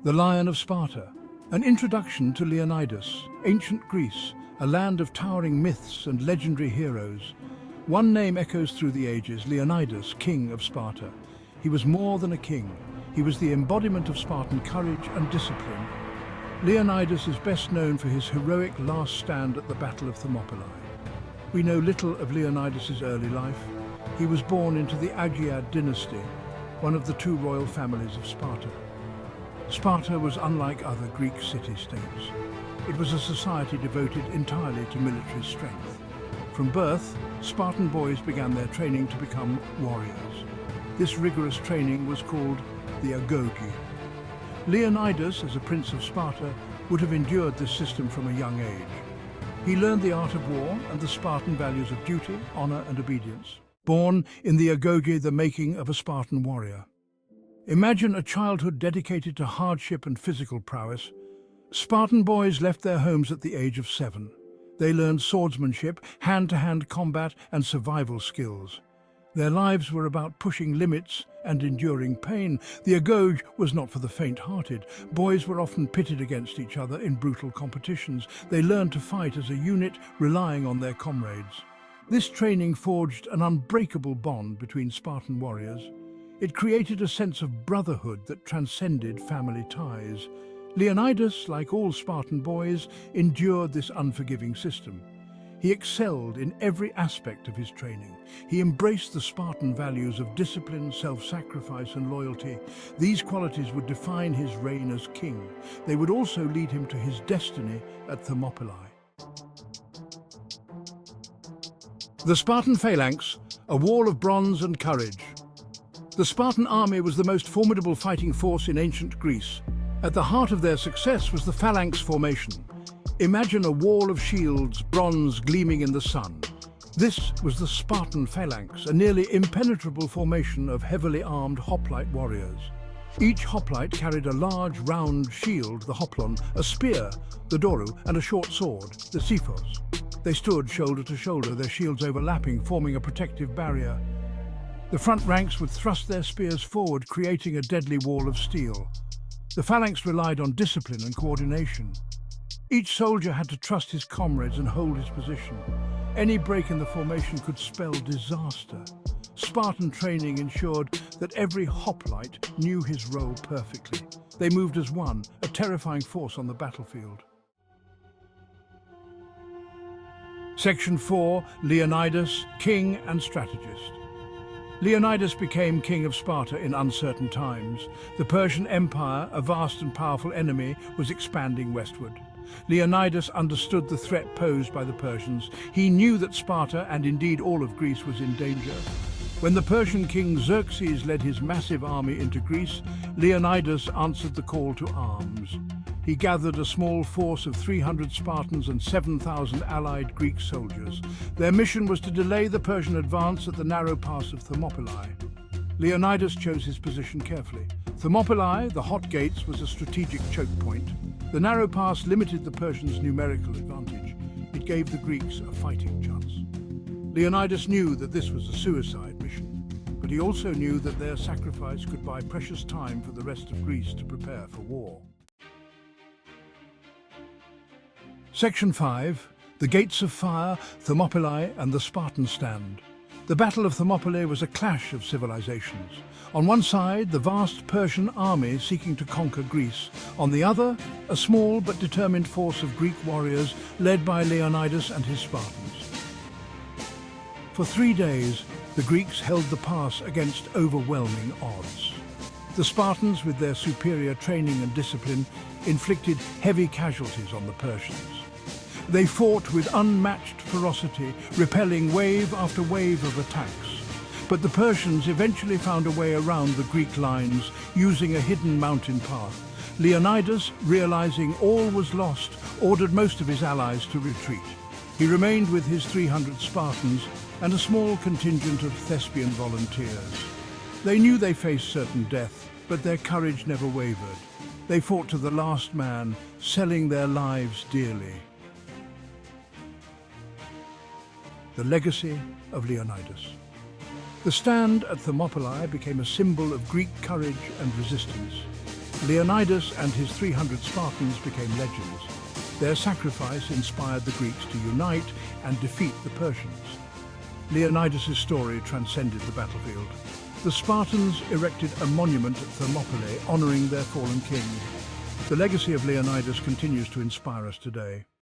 The Lion of Sparta, an introduction to Leonidas, ancient Greece, a land of towering myths and legendary heroes. One name echoes through the ages: Leonidas, King of Sparta. He was more than a king. He was the embodiment of Spartan courage and discipline. Leonidas is best known for his heroic last stand at the Battle of Thermopylae. We know little of Leonidas's early life. He was born into the Agoge dynasty, one of the two royal families of Sparta. Sparta was unlike other Greek city-states. It was a society devoted entirely to military strength. From birth, Spartan boys began their training to become warriors. This rigorous training was called the agoge. Leonidas, as a prince of Sparta, would have endured this system from a young age. He learned the art of war and the Spartan values of duty, honor, and obedience. Born in the agoge, the making of a Spartan warrior. Imagine a childhood dedicated to hardship and physical prowess. Spartan boys left their homes at the age of 7. They learned swordsmanship, hand-to-hand combat, and survival skills. Their lives were about pushing limits and enduring pain. The agoge was not for the faint-hearted. Boys were often pitted against each other in brutal competitions. They learned to fight as a unit, relying on their comrades. This training forged an unbreakable bond between Spartan warriors. It created a sense of brotherhood that transcended family ties. Leonidas, like all Spartan boys, endured this unforgiving system. He excelled in every aspect of his training. He embraced the Spartan values of discipline, self-sacrifice, and loyalty. These qualities would define his reign as king. They would also lead him to his destiny at Thermopylae. The Spartan phalanx, a wall of bronze and courage. The Spartan army was the most formidable fighting force in ancient Greece. At the heart of their success was the phalanx formation. Imagine a wall of shields, bronze gleaming in the sun. This was the Spartan phalanx, a nearly impenetrable formation of heavily armed hoplite warriors. Each hoplite carried a large, round shield, the hoplon, a spear, the doru, and a short sword, the xiphos. They stood shoulder to shoulder, their shields overlapping, forming a protective barrier. The front ranks would thrust their spears forward, creating a deadly wall of steel. The phalanx relied on discipline and coordination. Each soldier had to trust his comrades and hold his position. Any break in the formation could spell disaster. Spartan training ensured that every hoplite knew his role perfectly. They moved as one, a terrifying force on the battlefield. Section 4, Leonidas, King and Strategist. Leonidas became king of Sparta in uncertain times. The Persian Empire, a vast and powerful enemy, was expanding westward. Leonidas understood the threat posed by the Persians. He knew that Sparta, and indeed all of Greece, was in danger. When the Persian king Xerxes led his massive army into Greece, Leonidas answered the call to arms. He gathered a small force of 300 Spartans and 7,000 allied Greek soldiers. Their mission was to delay the Persian advance at the narrow pass of Thermopylae. Leonidas chose his position carefully. Thermopylae, the hot gates, was a strategic choke point. The narrow pass limited the Persians' numerical advantage. It gave the Greeks a fighting chance. Leonidas knew that this was a suicide mission, but he also knew that their sacrifice could buy precious time for the rest of Greece to prepare for war. Section 5, the Gates of Fire, Thermopylae and the Spartan Stand. The Battle of Thermopylae was a clash of civilizations. On one side, the vast Persian army seeking to conquer Greece. On the other, a small but determined force of Greek warriors led by Leonidas and his Spartans. For 3 days, the Greeks held the pass against overwhelming odds. The Spartans, with their superior training and discipline, inflicted heavy casualties on the Persians. They fought with unmatched ferocity, repelling wave after wave of attacks. But the Persians eventually found a way around the Greek lines, using a hidden mountain path. Leonidas, realizing all was lost, ordered most of his allies to retreat. He remained with his 300 Spartans and a small contingent of Thespian volunteers. They knew they faced certain death, but their courage never wavered. They fought to the last man, selling their lives dearly. The Legacy of Leonidas. The stand at Thermopylae became a symbol of Greek courage and resistance. Leonidas and his 300 Spartans became legends. Their sacrifice inspired the Greeks to unite and defeat the Persians. Leonidas' story transcended the battlefield. The Spartans erected a monument at Thermopylae honoring their fallen king. The legacy of Leonidas continues to inspire us today.